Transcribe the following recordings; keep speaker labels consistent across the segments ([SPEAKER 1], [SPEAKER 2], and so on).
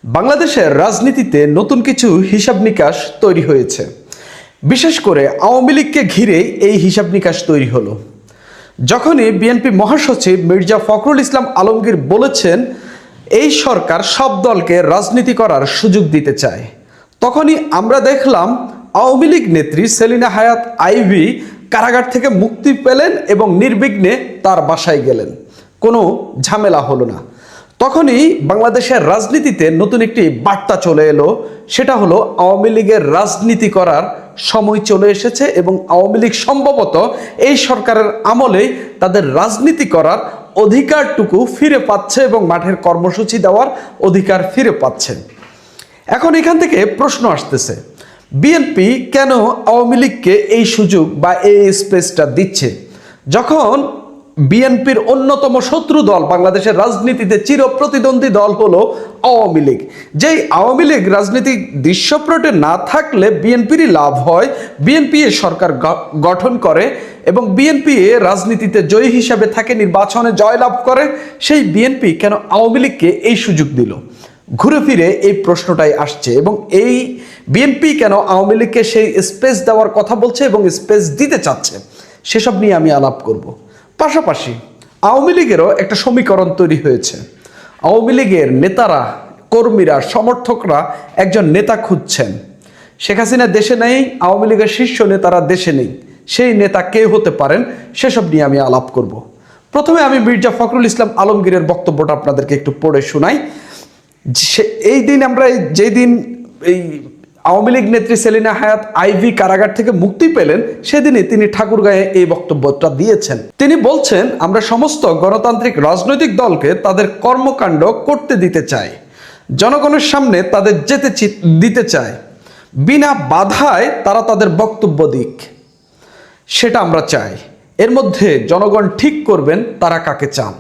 [SPEAKER 1] বাংলাদেশের রাজনীতিতে নতুন কিছু হিসাব নিকাশ তৈরি হয়েছে। বিশেষ করে আওয়ামী লীগকে ঘিরে এই হিসাব নিকাশ তৈরি হলো। যখনই বিএনপি মহাসচিব মির্জা ফখরুল ইসলাম আলমগীর বলেছেন এই সরকার সব দলকে রাজনীতি করার সুযোগ দিতে চায়, তখনই আমরা দেখলাম আওয়ামী লীগ নেত্রী সেলিনা হায়াৎ আইভী কারাগার থেকে মুক্তি পেলেন এবং নির্বিঘ্নে তার বাসায় গেলেন। কোনো ঝামেলা হলো না। তখনই বাংলাদেশের রাজনীতিতে নতুন একটি বার্তা চলে এলো, সেটা হলো আওয়ামী লীগের রাজনীতি করার সময় চলে এসেছে এবং আওয়ামী লীগ সম্ভবত এই সরকারের আমলেই তাদের রাজনীতি করার অধিকারটুকু ফিরে পাচ্ছে এবং মাঠের কর্মসূচি দেওয়ার অধিকার ফিরে পাচ্ছে। এখন এখান থেকে প্রশ্ন আসতেছে, বিএনপি কেন আওয়ামী লীগকে এই সুযোগ বা এই স্পেসটা দিচ্ছে, যখন বিএনপির অন্যতম শত্রু দল বাংলাদেশের রাজনীতিতে চিরপ্রতিদ্বন্দ্বী দল হলো আওয়ামী লীগ। যেই আওয়ামী লীগ রাজনীতিক দৃশ্যপটে না থাকলে বিএনপিরই লাভ হয়, বিএনপি সরকার গঠন করে এবং বিএনপি রাজনীতিতে জয়ী হিসাবে থাকে, নির্বাচনে জয়লাভ করে, সেই বিএনপি কেন আওয়ামী লীগকে এই সুযোগ দিল? ঘুরে ফিরে এই প্রশ্নটাই আসছে এবং এই বিএনপি কেন আওয়ামী লীগকে সেই স্পেস দেওয়ার কথা বলছে এবং স্পেস দিতে চাচ্ছে, সেসব নিয়ে আমি আলাপ করব। পাশাপাশি আওয়ামী লীগেরও একটা সমীকরণ তৈরি হয়েছে। আওয়ামী লীগের নেতারা, কর্মীরা, সমর্থকরা একজন নেতা খুঁজছেন। শেখ হাসিনা দেশে নেই, আওয়ামী লীগের শীর্ষ নেতারা দেশে নেই, সেই নেতা কে হতে পারেন সেসব নিয়ে আমি আলাপ করব। প্রথমে আমি মির্জা ফখরুল ইসলাম আলমগীরের বক্তব্যটা আপনাদেরকে একটু পড়ে শোনাই। এই দিন যেই দিন এই আওয়ামী লীগ নেত্রী সেলিনা হায়াৎ আইভী কারাগার থেকে মুক্তি পেলেন, সেদিনই তিনি ঠাকুরগাঁয়ে এই বক্তব্যটা দিয়েছেন। তিনি বলছেন, আমরা সমস্ত গণতান্ত্রিক রাজনৈতিক দলকে তাদের কর্মকাণ্ড করতে দিতে চাই, জনগণের সামনে তাদের যেতে দিতে চাই, বিনা বাধায় তারা তাদের বক্তব্য দিক, সেটা আমরা চাই। এর মধ্যে জনগণ ঠিক করবেন তারা কাকে চান।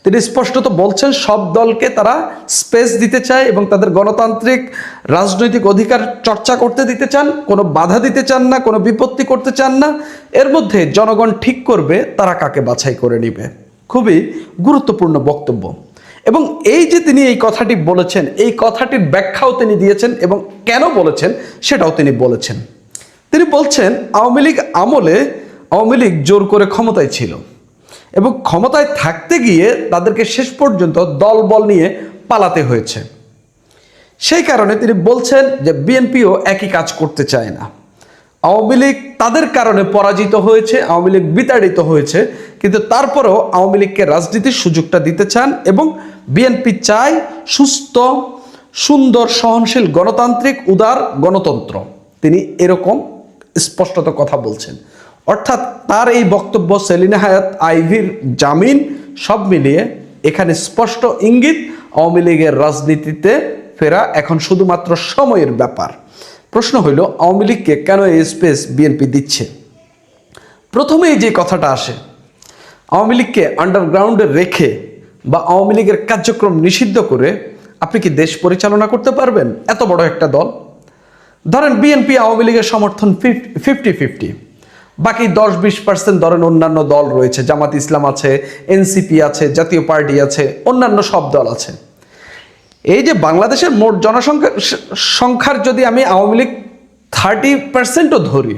[SPEAKER 1] তিনি স্পষ্টত বলছেন সব দলকে তারা স্পেস দিতে চায় এবং তাদের গণতান্ত্রিক রাজনৈতিক অধিকার চর্চা করতে দিতে চান, কোনো বাধা দিতে চান না, কোনো বিপত্তি করতে চান না। এর মধ্যে জনগণ ঠিক করবে তারা কাকে বাছাই করে নিবে। খুবই গুরুত্বপূর্ণ বক্তব্য। এবং এই যে তিনি এই কথাটি বলেছেন, এই কথাটির ব্যাখ্যাও তিনি দিয়েছেন এবং কেন বলেছেন সেটাও তিনি বলেছেন। তিনি বলছেন আওয়ামী লীগ আমলে আওয়ামী লীগ জোর করে ক্ষমতায় ছিল এবং ক্ষমতায় থাকতে গিয়ে তাদেরকে শেষ পর্যন্ত দলবল নিয়ে পালাতে হয়েছে। সেই কারণে তিনি বলছেন যে বিএনপিও একই কাজ করতে চায় না। আওয়ামী লীগ তাদের কারণে পরাজিত হয়েছে, আওয়ামী লীগ বিতাড়িত হয়েছে, কিন্তু তারপরেও আওয়ামী লীগকে রাজনীতির সুযোগটা দিতে চান এবং বিএনপি চায় সুস্থ, সুন্দর, সহনশীল, গণতান্ত্রিক, উদার গণতন্ত্র। তিনি এরকম স্পষ্টত কথা বলছেন। অর্থাৎ তার এই বক্তব্য, সেলিনা হায়াৎ আইভীর জামিন, সব মিলিয়ে এখানে স্পষ্ট ইঙ্গিত আওয়ামী লীগের রাজনীতিতে ফেরা এখন শুধুমাত্র সময়ের ব্যাপার। প্রশ্ন হইল আওয়ামী লীগকে কেন এই স্পেস বিএনপি দিচ্ছে? প্রথমেই যে কথাটা আসে, আওয়ামী লীগকে আন্ডারগ্রাউন্ডে রেখে বা আওয়ামী লীগের কার্যক্রম নিষিদ্ধ করে আপনি কি দেশ পরিচালনা করতে পারবেন? এত বড় একটা দল, ধরেন বিএনপি আওয়ামী লীগের সমর্থন 50-50, বাকি 10-20% ধরেন অন্যান্য দল রয়েছে, জামাত ইসলাম আছে, এনসিপি আছে, জাতীয় পার্টি আছে, অন্যান্য সব দল আছে। এই যে বাংলাদেশের মোট জনসংখ্যার যদি আমি আওয়ামী লীগ 30%ও ধরি,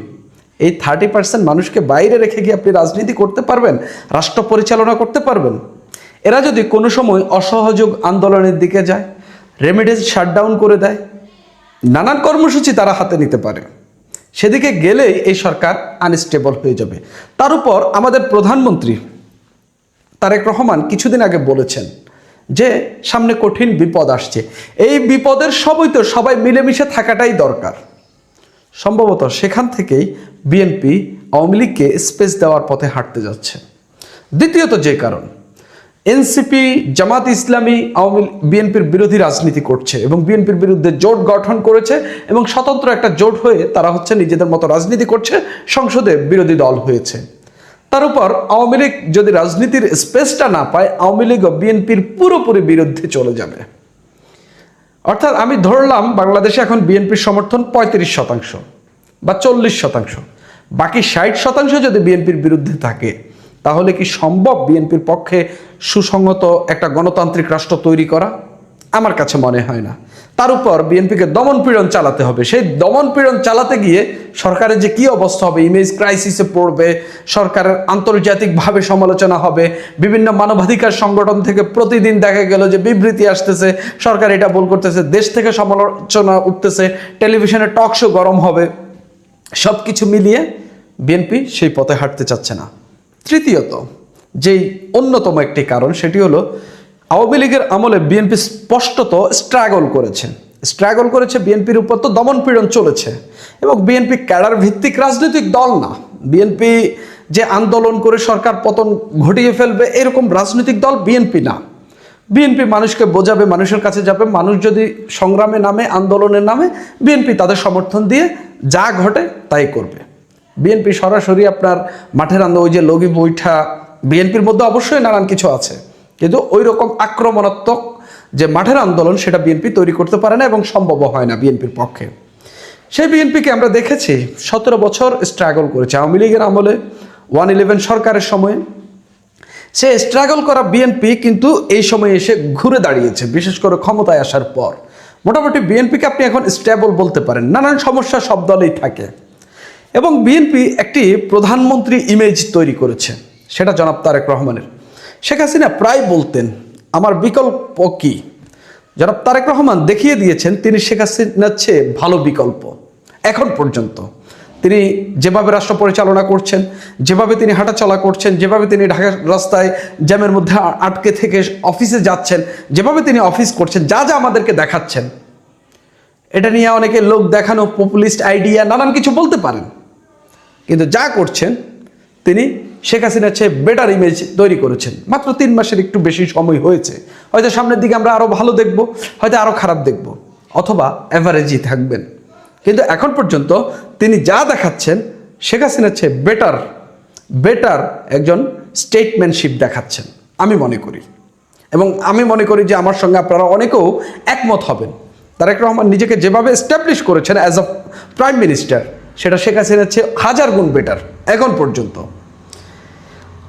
[SPEAKER 1] এই 30% মানুষকে বাইরে রেখে গিয়ে আপনি রাজনীতি করতে পারবেন, রাষ্ট্র পরিচালনা করতে পারবেন? এরা যদি কোনো সময় অসহযোগ আন্দোলনের দিকে যায়, রেমিডেন্স শাটডাউন করে দেয়, নানান কর্মসূচি তারা হাতে নিতে পারে, সেদিকে গেলেই এই সরকার আনস্টেবল হয়ে যাবে। তার উপর আমাদের প্রধানমন্ত্রী তারেক রহমান কিছুদিন আগে বলেছেন যে সামনে কঠিন বিপদ আসছে, এই বিপদের সবাই মিলেমিশে থাকাটাই দরকার। সম্ভবত সেখান থেকেই বিএনপি আওয়ামী লীগকে স্পেস দেওয়ার পথে হাঁটতে যাচ্ছে। দ্বিতীয়ত যে কারণ, এনসিপি, জামাত ইসলামী বিএনপির বিরোধী রাজনীতি করছে এবং বিএনপির বিরুদ্ধে জোট গঠন করেছে এবং স্বতন্ত্র একটা জোট হয়ে তারা নিজেদের মতো রাজনীতি করছে, সংসদে বিরোধী দল হয়েছে। তার উপর আওয়ামী লীগ যদি রাজনীতির স্পেসটা না পায়, আওয়ামী লীগ ও বিএনপির পুরোপুরি বিরুদ্ধে চলে যাবে। অর্থাৎ আমি ধরলাম বাংলাদেশে এখন বিএনপির সমর্থন 35% বা 40%, বাকি 60% যদি বিএনপির বিরুদ্ধে থাকে, তাহলে কি সম্ভব বিএনপির পক্ষে সুসংহত একটা গণতান্ত্রিক রাষ্ট্র তৈরি করা? আমার কাছে মনে হয় না। তার উপর বিএনপিকে দমন পীড়ন চালাতে হবে। সেই দমন পীড়ন চালাতে গিয়ে সরকারের যে কি অবস্থা হবে, ইমেজ ক্রাইসিসে পড়বে, সরকারের আন্তর্জাতিকভাবে সমালোচনা হবে, বিভিন্ন মানবাধিকার সংগঠন থেকে প্রতিদিন দেখা গেল যে বিবৃতি আসতেছে, সরকার এটা ভুল করতেছে, দেশ থেকে সমালোচনা উঠতেছে, টেলিভিশনে টক শো গরম হবে। সব কিছু মিলিয়ে বিএনপি সেই পথে হাঁটতে চাচ্ছে না। তৃতীয়ত যেই অন্যতম একটি কারণ, সেটি হলো আওয়ামী লীগের আমলে বিএনপি স্পষ্টত স্ট্রাগল করেছে। বিএনপির উপর তো দমন পীড়ন চলেছে, এবং বিএনপি ক্যাডার ভিত্তিক রাজনৈতিক দল না। বিএনপি যে আন্দোলন করে সরকার পতন ঘটিয়ে ফেলবে এরকম রাজনৈতিক দল বিএনপি না। বিএনপি মানুষকে বোঝাবে, মানুষের কাছে যাবে, মানুষ যদি সংগ্রামে নামে, আন্দোলনের নামে, বিএনপি তাদের সমর্থন দিয়ে যা ঘটে তাই করবে। বিএনপি সরাসরি আপনার মাঠের ওই যে লগি বৈঠা, বিএনপির মধ্যে অবশ্যই নানান কিছু আছে, কিন্তু ওই রকম আক্রমণাত্মক যে মাঠের আন্দোলন সেটা বিএনপি তৈরি করতে পারে না এবং সম্ভব হয় না বিএনপির পক্ষে। সেই বিএনপিকে আমরা দেখেছি 17 বছর স্ট্রাগল করেছে। আওয়ামী লীগের আমলে 111 সরকারের সময়ে সে স্ট্রাগল করা বিএনপি কিন্তু এই সময়ে এসে ঘুরে দাঁড়িয়েছে, বিশেষ করে ক্ষমতায় আসার পর। মোটামুটি বিএনপিকে আপনি এখন স্টেবল বলতে পারেন। নানান সমস্যা সব দলেই থাকে, এবং বিএনপি একটি প্রধানমন্ত্রী ইমেজ তৈরি করেছে, সেটা জনাব তারেক রহমানের। শেখ হাসিনা প্রায় বলতেন আমার বিকল্প কি, জনাব তারেক রহমান দেখিয়ে দিয়েছেন তিনি শেখ হাসিনার চেয়ে ভালো বিকল্প। এখন পর্যন্ত তিনি যেভাবে রাষ্ট্র পরিচালনা করছেন, যেভাবে তিনি হাঁটাচলা করছেন, যেভাবে তিনি ঢাকার রাস্তায় জ্যামের মধ্যে আটকে থেকে অফিসে যাচ্ছেন, যেভাবে তিনি অফিস করছেন, যা যা আমাদেরকে দেখাচ্ছেন, এটা নিয়ে অনেকে লোক দেখানো, পপুলিস্ট আইডিয়া, নানান কিছু বলতে পারেন, কিন্তু যা করছেন তিনি শেখ হাসিনার চেয়ে বেটার ইমেজ তৈরি করেছেন। মাত্র 3 মাসের একটু বেশি সময় হয়েছে। হয়তো সামনের দিকে আমরা আরও ভালো দেখব, হয়তো আরও খারাপ দেখব, অথবা অ্যাভারেজই থাকবেন, কিন্তু এখন পর্যন্ত তিনি যা দেখাচ্ছেন শেখ হাসিনার চেয়ে বেটার একজন স্টেটম্যানশিপ দেখাচ্ছেন আমি মনে করি। এবং আমি মনে করি যে আমার সঙ্গে আপনারা অনেকেও একমত হবেন। তারেক রহমান নিজেকে যেভাবে এস্টাবলিশ করেছেন অ্যাজ আ প্রাইম মিনিস্টার, সেটা শেখ হাসিনার চেয়ে 1000 গুণ বেটার এখন পর্যন্ত।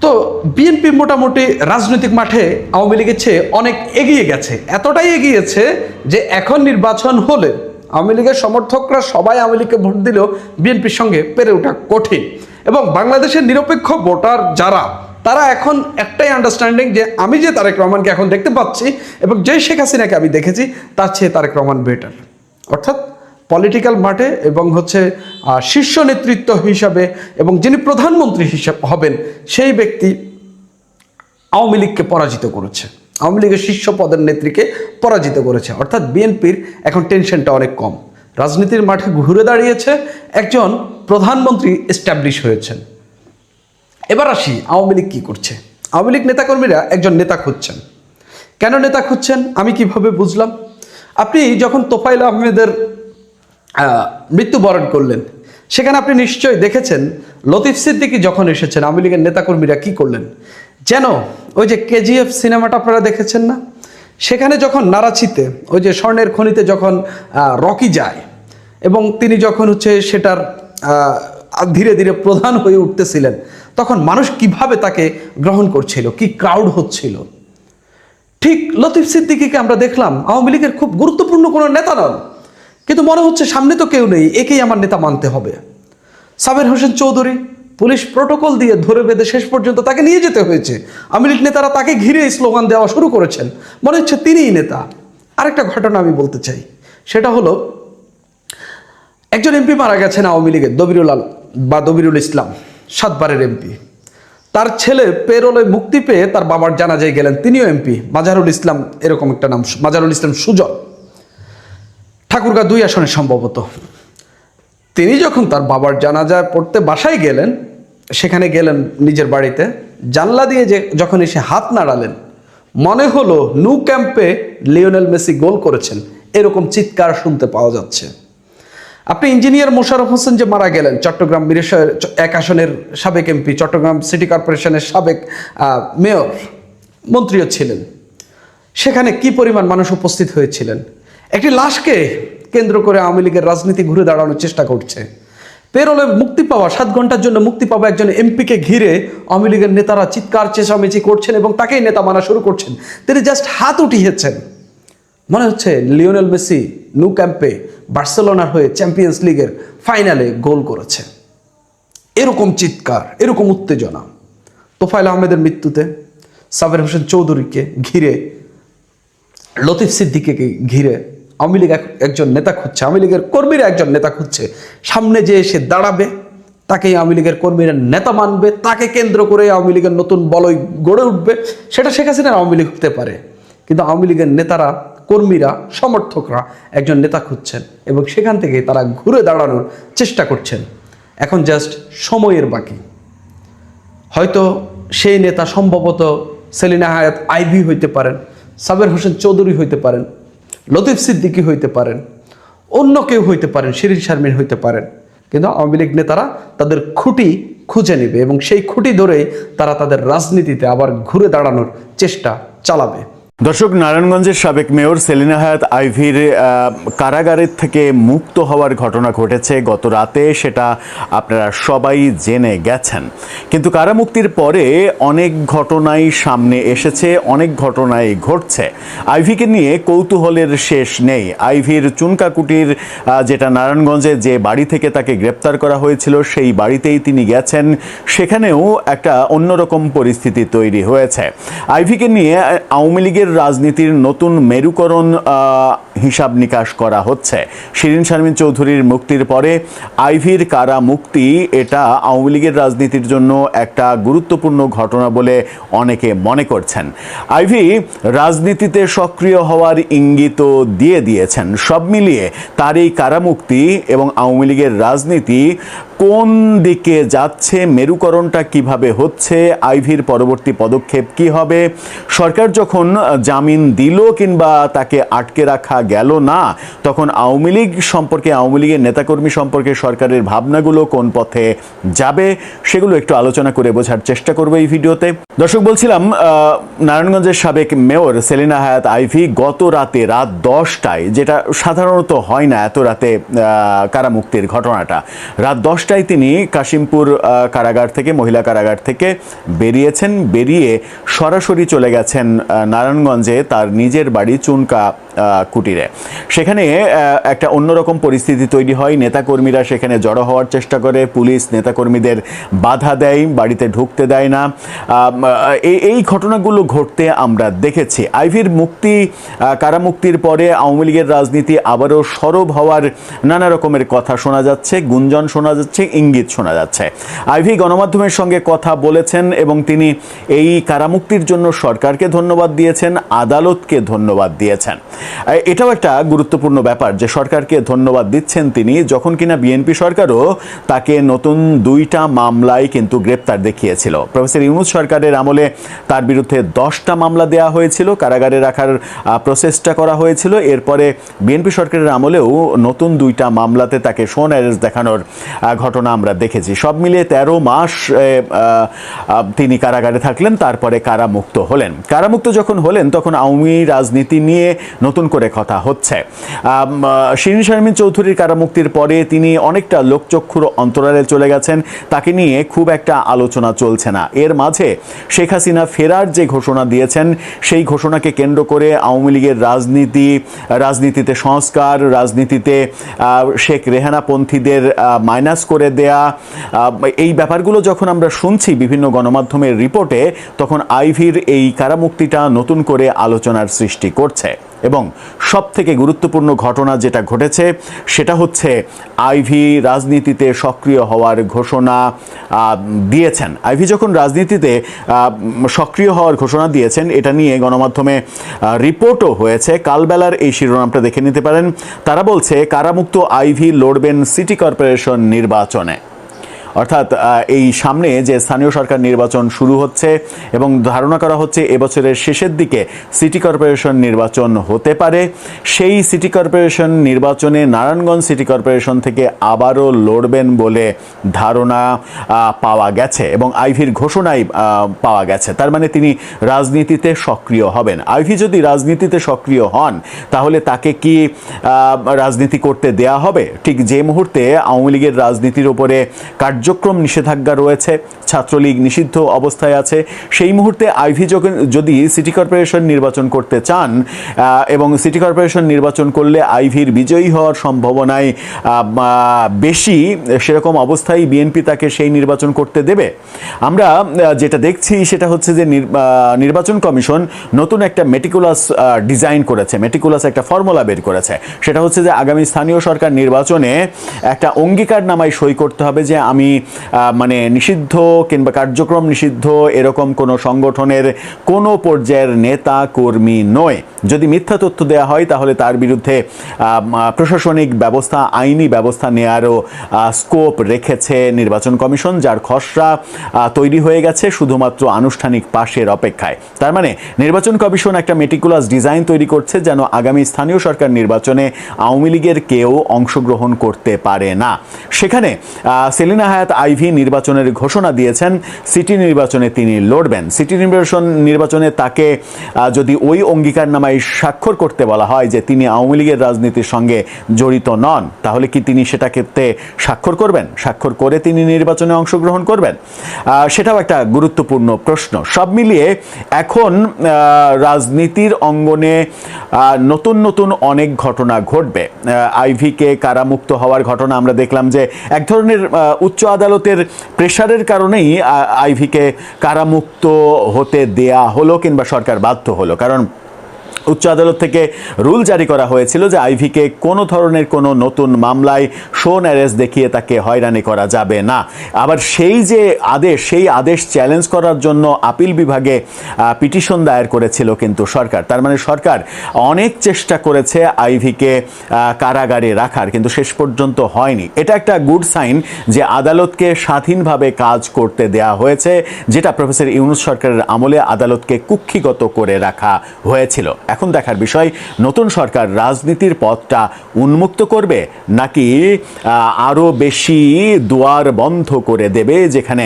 [SPEAKER 1] তো বিএনপি মোটামুটি রাজনৈতিক মাঠে আওয়ামী লীগের চেয়ে অনেক এগিয়ে গেছে, এতটাই এগিয়েছে যে এখন নির্বাচন হলে আওয়ামী লীগের সমর্থকরা সবাই আওয়ামী লীগকে ভোট দিলেও বিএনপির সঙ্গে পেরে ওঠা কঠিন। এবং বাংলাদেশের নিরপেক্ষ ভোটার যারা, তারা এখন একটাই আন্ডারস্ট্যান্ডিং যে আমি যে তারেক রহমানকে এখন দেখতে পাচ্ছি এবং যে শেখ হাসিনাকে আমি দেখেছি তার চেয়ে তারেক রহমান বেটার। অর্থাৎ পলিটিক্যাল মাঠে এবং শীর্ষ নেতৃত্ব হিসাবে এবং যিনি প্রধানমন্ত্রী হিসাবে হবেন সেই ব্যক্তি আওয়ামী লীগকে পরাজিত করেছে, আওয়ামী লীগের শীর্ষ পদের নেত্রীকে পরাজিত করেছে। অর্থাৎ বিএনপির এখন টেনশনটা অনেক কম, রাজনীতির মাঠে ঘুরে দাঁড়িয়েছে, একজন প্রধানমন্ত্রী এস্টাবলিশ হয়েছেন। এবার আসি আওয়ামী লীগ কী করছে। আওয়ামী লীগ নেতাকর্মীরা একজন নেতা খুঁজছেন। কেন নেতা খুঁজছেন আমি কিভাবে বুঝলাম? আপনি যখন তোফায়েল আহমেদের মৃত্যুবরণ করলেন, সেখানে আপনি নিশ্চয়ই দেখেছেন লতিফ সিদ্দিকী যখন এসেছেন আওয়ামী লীগের নেতাকর্মীরা কী করলেন, যেন ওই যে কেজিএফ সিনেমাটা আপনারা দেখেছেন না, সেখানে যখন নারাচিতে ওই যে স্বর্ণের খনিতে যখন রকি যায় এবং তিনি যখন সেটার ধীরে ধীরে প্রধান হয়ে উঠতেছিলেন, তখন মানুষ কিভাবে তাকে গ্রহণ করছিল, কি ক্রাউড হচ্ছিল। ঠিক লতিফ সিদ্দিকীকে আমরা দেখলাম আওয়ামী লীগের খুব গুরুত্বপূর্ণ কোনো নেতা নন, কিন্তু মনে হচ্ছে সামনে তো কেউ নেই, একেই আমার নেতা মানতে হবে। সাবের হোসেন চৌধুরী পুলিশ প্রোটোকল দিয়ে ধরে বেঁধে শেষ পর্যন্ত তাকে নিয়ে যেতে হয়েছে। আওয়ামী লীগ নেতারা তাকে ঘিরে স্লোগান দেওয়া শুরু করেছেন, মনে হচ্ছে তিনিই নেতা। আরেকটা ঘটনা আমি বলতে চাই, সেটা হলো একজন এমপি মারা গেছেন আওয়ামী লীগের, দবিরুল ইসলাম, 7 বারের এমপি। তার ছেলে পেরোলে মুক্তি পেয়ে তার বাবার জানাজায় গেলেন, তিনিও এমপি, মাজারুল ইসলাম, এরকম একটা নাম, মাজারুল ইসলাম সুজন, ঠাকুরগাঁ 2 আসনে সম্ভবত। তিনি যখন তার বাবার জানাজা পড়তে বাসায় গেলেন, সেখানে গেলেন নিজের বাড়িতে, জানলা দিয়ে যখন এসে হাত নাড়ালেন, মনে হলো নু ক্যাম্পে লিওনেল মেসি গোল করেছেন, এরকম চিৎকার শুনতে পাওয়া যাচ্ছে। আপনি ইঞ্জিনিয়ার মোশাররফ হোসেন যে মারা গেলেন, চট্টগ্রাম মিরসরাই 1 আসনের সাবেক এমপি, চট্টগ্রাম সিটি কর্পোরেশনের সাবেক মেয়র, মন্ত্রীও ছিলেন, সেখানে কি পরিমাণ মানুষ উপস্থিত হয়েছিলেন। একটি লাশকে কেন্দ্র করে আওয়ামী লীগের রাজনীতি ঘুরে দাঁড়ানোর চেষ্টা করছে। পেরোলে মুক্তি পাওয়া, 7 ঘন্টার জন্য মুক্তি পাওয়া একজন এমপিকে ঘিরে আওয়ামী লীগের নেতারা চিৎকার চেঁচামেচি করছেন এবং তাকেই নেতা মানা শুরু করছেন। তিনি জাস্ট হাত উঠিয়েছেন, মনে হচ্ছে লিওনেল মেসি নু ক্যাম্পে বার্সেলোনার হয়ে চ্যাম্পিয়ন্স লিগের ফাইনালে গোল করেছে। এরকম চিৎকার, এরকম উত্তেজনা। তোফায়েল আহমেদের মৃত্যুতে, সাবের হোসেন চৌধুরীকে ঘিরে, লতিফ সিদ্দিকীকে ঘিরে আওয়ামী লীগ একজন নেতা খুঁজছে, আওয়ামী লীগের কর্মীরা একজন নেতা খুঁজছে। সামনে যে এসে দাঁড়াবে তাকেই আওয়ামী লীগের কর্মীরা নেতা মানবে, তাকে কেন্দ্র করে আওয়ামী লীগের নতুন বলয় গড়ে উঠবে। সেটা শেখ হাসিনার আওয়ামী লীগ হতে পারে, কিন্তু আওয়ামী লীগের নেতারা, কর্মীরা, সমর্থকরা একজন নেতা খুঁজছেন এবং সেখান থেকে তারা ঘুরে দাঁড়ানোর চেষ্টা করছেন। এখন জাস্ট সময়ের বাকি। হয়তো সেই নেতা সম্ভবত সেলিনা হায়াৎ আইভি হইতে পারেন, সাবের হোসেন চৌধুরী হইতে পারেন, লতিফ সিদ্দিকী হইতে পারেন, অন্য কেউ হইতে পারেন, শিরিন শারমিন হইতে পারেন। কিন্তু আওয়ামী লীগ নেতারা তাদের খুঁটি খুঁজে নেবে এবং সেই খুঁটি ধরেই তারা তাদের রাজনীতিতে আবার ঘুরে দাঁড়ানোর চেষ্টা চালাবে।
[SPEAKER 2] দর্শক, নারায়ণগঞ্জের সাবেক মেয়র সেলিনা হায়াৎ আইভির কারাগারের থেকে মুক্ত হওয়ার ঘটনা ঘটেছে গত রাতে, সেটা আপনারা সবাই জেনে গেছেন। কিন্তু কারামুক্তির পরে অনেক ঘটনাই সামনে এসেছে, অনেক ঘটনাই ঘটছে। আইভিকে নিয়ে কৌতূহলের শেষ নেই। আইভির চুনকাকুটির যেটা নারায়ণগঞ্জে যে বাড়ি থেকে তাকে গ্রেপ্তার করা হয়েছিল, সেই বাড়িতেই তিনি গেছেন। সেখানেও একটা অন্যরকম পরিস্থিতি তৈরি হয়েছে। আইভিকে নিয়ে আওয়ামী লীগের রাজনীতির নতুন মেরুকরণ হিসাব নিকাশ করা হচ্ছে। শিরিন শারমিন চৌধুরীর মুক্তির পরে আইভির কারা মুক্তি, এটা আওয়ামী লীগের রাজনীতির জন্য একটা গুরুত্বপূর্ণ ঘটনা বলে অনেকে মনে করছেন। আইভি রাজনীতিতে সক্রিয় হওয়ার ইঙ্গিত দিয়ে দিয়েছেন। সব মিলিয়ে তার এই কারামুক্তি এবং আওয়ামী লীগের রাজনীতি কোন দিকে যাচ্ছে, মেরুকরণটা কিভাবে হচ্ছে, আইভির পরবর্তী পদক্ষেপ কি হবে, সরকার যখন জামিন দিল কিংবা তাকে আটকে রাখা গেল না, তখন আওয়ামী লীগ সম্পর্কে, আওয়ামী লীগের নেতাকর্মী সম্পর্কে সরকারের ভাবনাগুলো কোন পথে যাবে, সেগুলো একটু আলোচনা করে বোঝার চেষ্টা করবো এই ভিডিওতে। দর্শক, বলছিলাম নারায়ণগঞ্জের সাবেক মেয়র সেলিনা হায়াৎ আইভি গত রাতে রাত 10টায়, যেটা সাধারণত হয় না এত রাতে কারামুক্তির ঘটনাটা, রাত 10টায় তিনি কাশিমপুর কারাগার থেকে, মহিলা কারাগার থেকে বেরিয়েছেন। বেরিয়ে সরাসরি চলে গেছেন নারায়ণগঞ্জে তার নিজের বাড়ি চুনকা কুটিরে। সেখানে একটা অন্যরকম পরিস্থিতি তৈরি হয়। নেতাকর্মীরা সেখানে জড়ো হওয়ার চেষ্টা করে, পুলিশ নেতাকর্মীদের বাধা দেয়, বাড়িতে ঢুকতে দেয় না। এই ঘটনাগুলো ঘটতে আমরা দেখেছি। আইভির মুক্তি, কারামুক্তির পরে আওয়ামী লীগের রাজনীতি আবারও সরব হওয়ার নানা রকমের কথা শোনা যাচ্ছে, গুঞ্জন শোনা যাচ্ছে, ইঙ্গিত শোনা যাচ্ছে। আইভি গণমাধ্যমের সঙ্গে কথা বলেছেন এবং তিনি এই কারামুক্তির জন্য সরকারকে ধন্যবাদ দিয়েছেন, আদালতকে ধন্যবাদ দিয়েছেন। এটাও একটা গুরুত্বপূর্ণ ব্যাপার যে সরকারকে ধন্যবাদ দিচ্ছেন তিনি, যখন কিনা বিএনপি সরকারও তাকে নতুন 2টা মামলায় কিন্তু গ্রেপ্তার দেখিয়েছিল। প্রফেসর ইউনূস সরকারের আমলে তার বিরুদ্ধে 10টা মামলা দেওয়া হয়েছিল, কারাগারে রাখার প্রচেষ্টা করা হয়েছিল। এরপরে বিএনপি সরকারের আমলেও নতুন 2টা মামলাতে তাকে শোন অ্যারেস্ট দেখানোর ঘটনা আমরা দেখেছি। সব মিলিয়ে 13 মাস তিনি কারাগারে থাকলেন, তারপরে কারামুক্ত হলেন। কারামুক্ত যখন হলেন তখন আওয়ামী রাজনীতি নিয়ে নতুন করে কথা হচ্ছে। শিরিন শারমিন চৌধুরীর কারামুক্তির পরে তিনি অনেকটা লোকচক্ষুর অন্তরালে চলে গেছেন, তাকে নিয়ে খুব একটা আলোচনা চলছে না। এর মাঝে শেখ হাসিনা ফেরার যে ঘোষণা দিয়েছেন, সেই ঘোষণাকে কেন্দ্র করে আওয়ামী লীগের রাজনীতিতে সংস্কার, রাজনীতিতে শেখ রেহানাপন্থীদের মাইনাস করে দেয়া, এই ব্যাপারগুলো যখন আমরা শুনছি বিভিন্ন গণমাধ্যমের রিপোর্টে, তখন আইভির এই কারামুক্তিটা নতুন করে আলোচনার সৃষ্টি করছে। এবং সবথেকে গুরুত্বপূর্ণ ঘটনা যেটা ঘটেছে সেটা হচ্ছে আইভি রাজনীতিতে সক্রিয় হওয়ার ঘোষণা দিয়েছেন। আইভি যখন রাজনীতিতে সক্রিয় হওয়ার ঘোষণা দিয়েছেন, এটা নিয়ে গণমাধ্যমে রিপোর্টও হয়েছে। কালবেলার এই শিরোনামটা দেখে নিতে পারেন। তারা বলছে, কারামুক্ত আইভি লড়বেন সিটি কর্পোরেশন নির্বাচনে। অর্থাৎ এই সামনে যে স্থানীয় সরকার নির্বাচন শুরু হচ্ছে এবং ধারণা করা হচ্ছে এবছরের শেষের দিকে সিটি কর্পোরেশন নির্বাচন হতে পারে, সেই সিটি কর্পোরেশন নির্বাচনে নারায়ণগঞ্জ সিটি কর্পোরেশন থেকে আবারও লড়বেন বলে ধারণা পাওয়া গেছে এবং আইভির ঘোষণায় পাওয়া গেছে। তার মানে তিনি রাজনীতিতে সক্রিয় হবেন। আইভি যদি রাজনীতিতে সক্রিয় হন, তাহলে তাকে কি রাজনীতি করতে দেয়া হবে? ঠিক যে মুহূর্তে আওয়ামী লীগের রাজনীতির উপরে কার্যক্রম নিষেধাজ্ঞা রয়েছে, ছাত্রলীগ নিষিদ্ধ অবস্থায় আছে। সেই মুহূর্তে আইভী যদি সিটি কর্পোরেশন নির্বাচন করতে চান এবং সিটি কর্পোরেশন নির্বাচন করলে আইভীর বিজয়ী হওয়ার সম্ভাবনায় বেশি, সেরকম অবস্থায় বিএনপি তাকে সেই নির্বাচন করতে দেবে? আমরা যেটা দেখছি সেটা হচ্ছে যে নির্বাচন কমিশন নতুন একটা মেটিকুলাস ডিজাইন করেছে, মেটিকুলাস একটা ফর্মুলা বের করেছে। সেটা হচ্ছে যে আগামী স্থানীয় সরকার নির্বাচনে একটা অঙ্গীকারনামায় সই করতে হবে যে আমি মানে নিষিদ্ধ কিংবা কার্যক্রম নিষিদ্ধ এরকম কোনো সংগঠনের কোনো পর্যায়ের নেতা কর্মী নয়। যদি মিথ্যা তথ্য দেওয়া হয় তাহলে তার বিরুদ্ধে প্রশাসনিক ব্যবস্থা, আইনি ব্যবস্থা নেওয়ারও স্কোপ রেখেছে নির্বাচন কমিশন, যার খসড়া তৈরি হয়ে গেছে, শুধুমাত্র আনুষ্ঠানিক পাশের অপেক্ষায়। তার মানে নির্বাচন কমিশন একটা মেটিকুলাস ডিজাইন তৈরি করছে যেন আগামী স্থানীয় সরকার নির্বাচনে আওয়ামী লীগের কেউ অংশগ্রহণ করতে পারে না। সেখানে সেলিনা হায়াৎ আইভী নির্বাচনের ঘোষণা দিয়েছেন, সিটি নির্বাচনে তিনি লড়বেন। সিটি নির্বাচনে তাকে যদি ওই অঙ্গীকারনামায় স্বাক্ষর করতে বলা হয় যে তিনি আওয়ামী লীগের রাজনীতির সঙ্গে জড়িত নন, তাহলে কি তিনি সেটাকে স্বাক্ষর করবেন? স্বাক্ষর করে তিনি নির্বাচনে অংশগ্রহণ করবেন? সেটাও একটা গুরুত্বপূর্ণ প্রশ্ন। সব মিলিয়ে এখন রাজনীতির অঙ্গনে নতুন নতুন অনেক ঘটনা ঘটবে। আইভীকে কারামুক্ত হওয়ার ঘটনা আমরা দেখলাম যে এক ধরনের উচ্চ আদালতের প্রেশারের কারণেই আইভীকে কারামুক্ত হতে দেয়া হলো কিংবা সরকার বাধ্য হলো, কারণ উচ্চ আদালত থেকে রুল জারি করা হয়েছিল যে আইভীকে কোনো ধরনের কোনো নতুন মামলায় শোন অ্যারেস্ট দেখিয়ে তাকে হয়রানি করা যাবে না। আবার সেই যে আদেশ, সেই আদেশ চ্যালেঞ্জ করার জন্য আপিল বিভাগে পিটিশন দায়ের করেছিল কিন্তু সরকার। তার মানে সরকার অনেক চেষ্টা করেছে আইভীকে কারাগারে রাখার, কিন্তু শেষ পর্যন্ত হয়নি। এটা একটা গুড সাইন যে আদালতকে স্বাধীনভাবে কাজ করতে দেয়া হয়েছে, যেটা প্রফেসর ইউনূস সরকারের আমলে আদালতকে কুক্ষিগত করে রাখা হয়েছিল। এখন দেখার বিষয় নতুন সরকার রাজনীতির পথটা উন্মুক্ত করবে নাকি আরো বেশি দুয়ার বন্ধ করে দেবে যেখানে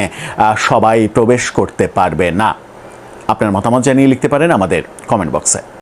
[SPEAKER 2] সবাই প্রবেশ করতে পারবে না। আপনার মতামত জানিয়ে লিখতে পারেন আমাদের কমেন্ট বক্সে।